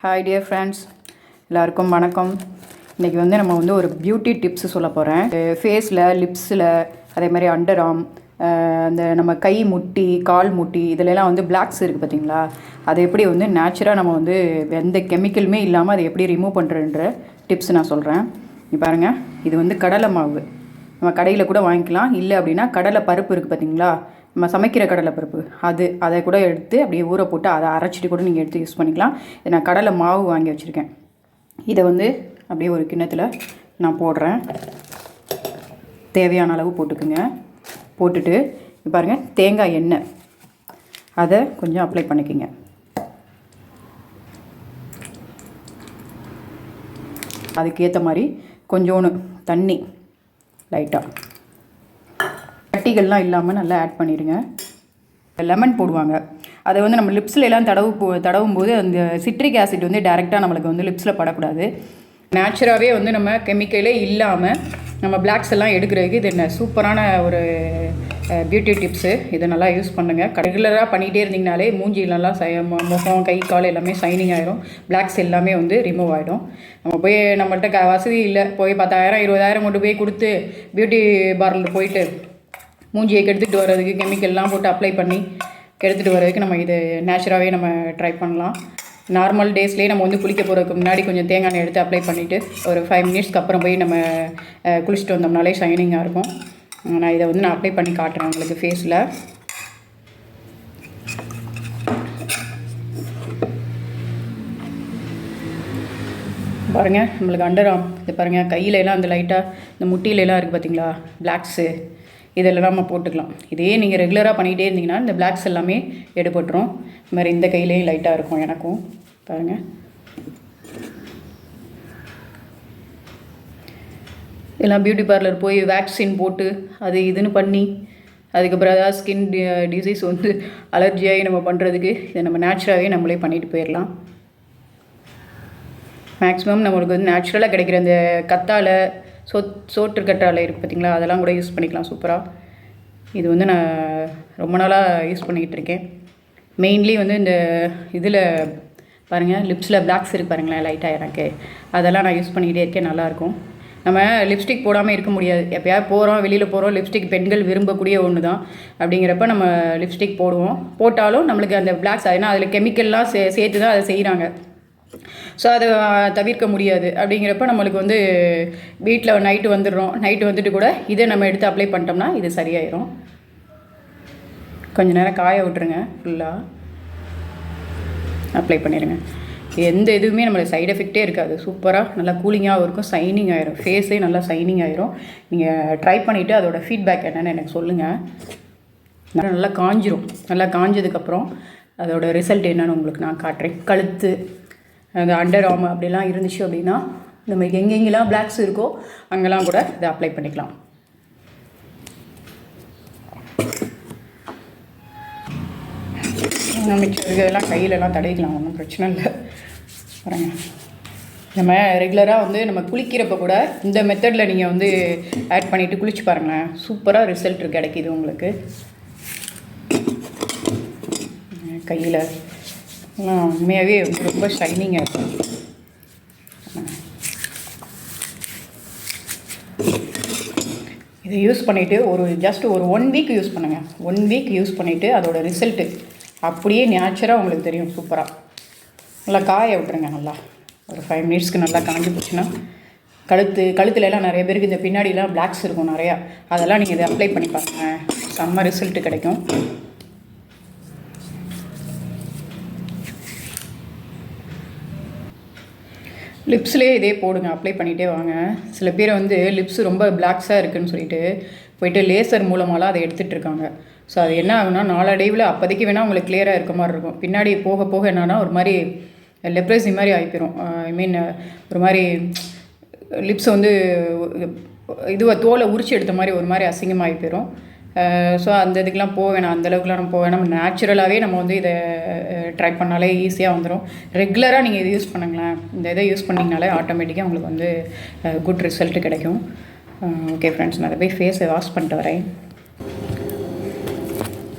Hi dear friends, எல்லாருக்கும் வணக்கம். இன்றைக்கி வந்து நம்ம வந்து ஒரு பியூட்டி டிப்ஸ் சொல்ல போகிறேன். ஃபேஸில், லிப்ஸில், அதே மாதிரி அண்டர் ஆர்ம், அந்த நம்ம கை முட்டி, கால் முட்டி இதிலெல்லாம் வந்து பிளாக்ஸ் இருக்குது பார்த்தீங்களா, அதை எப்படி வந்து நேச்சுராக நம்ம வந்து எந்த கெமிக்கலுமே இல்லாமல் அதை எப்படி ரிமூவ் பண்ணுறன்ற டிப்ஸ் நான் சொல்கிறேன். இப்போ பாருங்கள், இது வந்து கடலை மாவு. நம்ம கடையில் கூட வாங்கிக்கலாம். இல்லை அப்படின்னா கடலை பருப்பு இருக்குது பார்த்தீங்களா, நம்ம சமைக்கிற கடலை பருப்பு, அதை கூட எடுத்து அப்படியே ஊற போட்டு அதை அரைச்சிட்டு கூட நீங்கள் எடுத்து யூஸ் பண்ணிக்கலாம். இது நான் கடலை மாவு வாங்கி வச்சுருக்கேன். இதை வந்து அப்படியே ஒரு கிண்ணத்தில் நான் போடுறேன். தேவையான அளவு போட்டுக்குங்க. போட்டுட்டு பாருங்கள், தேங்காய் எண்ணெய் அதை கொஞ்சம் அப்ளை பண்ணிக்கோங்க. அதுக்கேற்ற மாதிரி கொஞ்சோண்டு தண்ணி லைட்டாக, கட்டிகள்லாம் இல்லாமல் நல்லா ஆட் பண்ணிடுங்க. லெமன் போடுவாங்க. அதை வந்து நம்ம லிப்ஸில் எல்லாம் தடவும் போது அந்த சிட்ரிக் ஆசிட் வந்து டைரெக்டாக நம்மளுக்கு வந்து லிப்ஸில் படக்கூடாது. நேச்சுராகவே வந்து நம்ம கெமிக்கலே இல்லாமல் நம்ம பிளாக்ஸ் எல்லாம் எடுக்கிறதுக்கு இது என்ன சூப்பரான ஒரு பியூட்டி டிப்ஸு. இதை நல்லா யூஸ் பண்ணுங்கள். ரெகுலராக பண்ணிகிட்டே இருந்தீங்கனாலே மூஞ்சி நல்லா முகம், கை, கால் எல்லாமே ஷைனிங் ஆகிடும். பிளாக்ஸ் எல்லாமே வந்து ரிமூவ் ஆகிடும். நம்ம போய் நம்மள்கிட்ட வசதி இல்லை, போய் 10,000 20,000 கொண்டு போய் கொடுத்து பியூட்டி பார்லர் போயிட்டு மூஞ்சியை கெடுத்துட்டு வர்றதுக்கு கெமிக்கல்லாம் போட்டு அப்ளை பண்ணி கெடுத்துட்டு வர்றதுக்கு நம்ம இது நேச்சுராகவே நம்ம ட்ரை பண்ணலாம். நார்மல் டேஸ்லேயே நம்ம வந்து குளிக்க போகிறதுக்கு முன்னாடி கொஞ்சம் தேங்காய் எண்ணெய் எடுத்து அப்ளை பண்ணிவிட்டு ஒரு 5 மினிட்ஸ்க்கு அப்புறம் போய் நம்ம குளிச்சுட்டு வந்தோம்னாலே ஷைனிங்காக இருக்கும். நான் இதை வந்து நான் அப்ளை பண்ணி காட்டுறேன் உங்களுக்கு ஃபேஸில். பாருங்கள், நம்மளுக்கு அண்டர் ஆர்ம் இது பாருங்கள், கையிலலாம் அந்த லைட்டாக இந்த முட்டியிலலாம் இருக்குது பார்த்தீங்களா பிளாக்ஸு, இதெல்லாம் நம்ம போட்டுக்கலாம். இதே நீங்கள் ரெகுலராக பண்ணிகிட்டே இருந்தீங்கன்னா இந்த பிளாக்ஸ் எல்லாமே எடுபட்டுரும். இது மாதிரி இந்த கையிலேயும் லைட்டாக இருக்கும் எனக்கும். பாருங்கள், எல்லாம் பியூட்டி பார்லர் போய் வேக்சின் போட்டு அது இதுன்னு பண்ணி அதுக்கப்புறம் ஏதாவது ஸ்கின் டிசீஸ் வந்து அலர்ஜியாகி நம்ம பண்ணுறதுக்கு இதை நம்ம நேச்சுராகவே நம்மளே பண்ணிட்டு போயிடலாம். மேக்ஸிமம் நம்மளுக்கு வந்து நேச்சுரலாக கிடைக்கிற இந்த கத்தாழை, சோற்று கற்றாழை இருக்குது பார்த்தீங்களா, அதெல்லாம் கூட யூஸ் பண்ணிக்கலாம் சூப்பராக. இது வந்து நான் ரொம்ப நாளாக யூஸ் பண்ணிக்கிட்டு இருக்கேன். மெயின்லி வந்து இந்த இதில் பாருங்கள், லிப்ஸில் பிளாக்ஸ் இருக்குது பாருங்களேன் லைட்டாக, எனக்கு அதெல்லாம் நான் யூஸ் பண்ணிக்கிட்டே இருக்கேன். நல்லாயிருக்கும். நம்ம லிப்ஸ்டிக் போடாமல் இருக்க முடியாது. எப்போயாவது போகிறோம், வெளியில் போகிறோம், லிப்ஸ்டிக் பெண்கள் விரும்பக்கூடிய ஒன்று தான். அப்படிங்கிறப்ப நம்ம லிப்ஸ்டிக் போடுவோம். போட்டாலும் நம்மளுக்கு அந்த பிளாக்ஸ் ஏன்னா அதில் கெமிக்கல்லாம் சேர்த்து தான் அதை செய்கிறாங்க. ஸோ அதை தவிர்க்க முடியாது. அப்படிங்கிறப்ப நம்மளுக்கு வந்து வீட்டில் நைட்டு வந்துட்டு கூட இதை நம்ம எடுத்து அப்ளை பண்ணிட்டோம்னா இது சரியாயிடும். கொஞ்சம் நேரம் காய விட்டுருங்க. ஃபுல்லாக அப்ளை பண்ணிடுங்க. எந்த இதுவுமே நம்மளுக்கு சைடு எஃபெக்டே இருக்காது. சூப்பராக நல்லா கூலிங்காகவும் இருக்கும், ஷைனிங் ஆயிரும். ஃபேஸே நல்லா ஷைனிங் ஆயிரும். நீங்கள் ட்ரை பண்ணிவிட்டு அதோடய ஃபீட்பேக் என்னென்னு எனக்கு சொல்லுங்கள். நல்லா காஞ்சிரும். நல்லா காஞ்சதுக்கப்புறம் அதோடய ரிசல்ட் என்னென்னு உங்களுக்கு நான் காட்டுறேன். கழுத்து, அந்த அண்டர் ஆர்ம் அப்படிலாம் இருந்துச்சு அப்படின்னா நம்ம எங்கெங்கெல்லாம் பிளாக்ஸ் இருக்கோ அங்கெல்லாம் கூட இதை அப்ளை பண்ணிக்கலாம். நம்ம இதெல்லாம் கையிலலாம் தடவிக்கலாம், ஒன்றும் பிரச்சனை இல்லை. பாருங்க, நம்ம ரெகுலராக வந்து நம்ம குளிக்கிறப்ப கூட இந்த மெத்தடில் நீங்கள் வந்து ஆட் பண்ணிவிட்டு குளிச்சு பாருங்களேன், சூப்பராக ரிசல்ட் கிடைக்கிது உங்களுக்கு. கையில் உண்மையாகவே ரொம்ப ஷைனிங்காக இருக்கும். இதை யூஸ் பண்ணிவிட்டு ஜஸ்ட் ஒரு 1 வீக் யூஸ் பண்ணுங்கள். 1 வீக் யூஸ் பண்ணிவிட்டு அதோட ரிசல்ட்டு அப்படியே நேச்சுராக உங்களுக்கு தெரியும். சூப்பராக நல்லா காய விட்டுருங்க. நல்லா ஒரு 5 மினிட்ஸ்க்கு நல்லா காஞ்சி போச்சுன்னா கழுத்துலலாம் நிறைய பேருக்கு இந்த பின்னாடிலாம் பிளாக்ஸ் இருக்கும் நிறையா, அதெல்லாம் நீங்கள் இதை அப்ளை பண்ணி பாருங்க, செம்ம ரிசல்ட்டு கிடைக்கும். லிப்ஸ்லேயே இதே போடுங்க, அப்ளை பண்ணிகிட்டே வாங்க. சில பேர் வந்து லிப்ஸ் ரொம்ப பிளாக்ஸாக இருக்குதுன்னு சொல்லிட்டு போயிட்டு லேசர் மூலமாலாம் அதை எடுத்துகிட்டு இருக்காங்க. ஸோ அது என்ன ஆகுனா நாளடைவில் அப்போதைக்கு வேணால் உங்களுக்கு கிளியராக இருக்க மாதிரி இருக்கும். பின்னாடி போக போக என்னன்னா ஒரு மாதிரி லெப்ரசி மாதிரி ஆகிப்போம். ஐ மீன் ஒரு மாதிரி லிப்ஸ் வந்து தோலை உரிச்சு எடுத்த மாதிரி ஒரு மாதிரி அசிங்கமாக ஆகி போயிடும். ஸோ அந்த இதுக்கெலாம் போக வேணாம், அந்தளவுக்குலாம் நம்ம போக வேணாம். நம்ம நேச்சுரலாகவே நம்ம வந்து இதை ட்ரை பண்ணாலே ஈஸியாக வந்துடும். ரெகுலராக நீங்கள் இதை யூஸ் பண்ணுங்களேன், இந்த இதை யூஸ் பண்ணிங்கனாலே ஆட்டோமேட்டிக்காக உங்களுக்கு வந்து குட் ரிசல்ட்டு கிடைக்கும். ஓகே ஃப்ரெண்ட்ஸ், நான் அதை போய் ஃபேஸை வாஷ் பண்ணிட்டு வரேன்.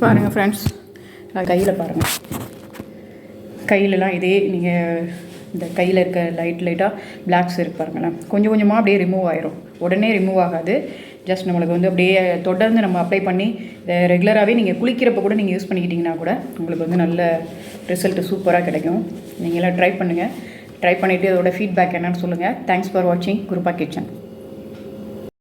பாருங்கள் ஃப்ரெண்ட்ஸ், கையில் பாருங்கள், கையிலலாம் இதே நீங்கள் இந்த கையில் இருக்க லைட்டாக பிளாக்ஸ் இருக்கு பாருங்களேன், கொஞ்சம் கொஞ்சமாக அப்படியே ரிமூவ் ஆயிரும். உடனே ரிமூவ் ஆகாது. ஜஸ்ட் நம்மளுக்கு வந்து அப்படியே தொடர்ந்து நம்ம அப்ளை பண்ணி ரெகுலராகவே நீங்கள் குளிக்கிறப்ப கூட நீங்கள் யூஸ் பண்ணிக்கிட்டிங்கன்னா கூட உங்களுக்கு வந்து நல்ல ரிசல்ட்டு சூப்பராக கிடைக்கும். நீங்களாம் ட்ரை பண்ணுங்கள். ட்ரை பண்ணிவிட்டு அதோட ஃபீட்பேக் என்னன்னு சொல்லுங்கள். தேங்க்ஸ் ஃபார் வாட்சிங் குருபா கிச்சன்.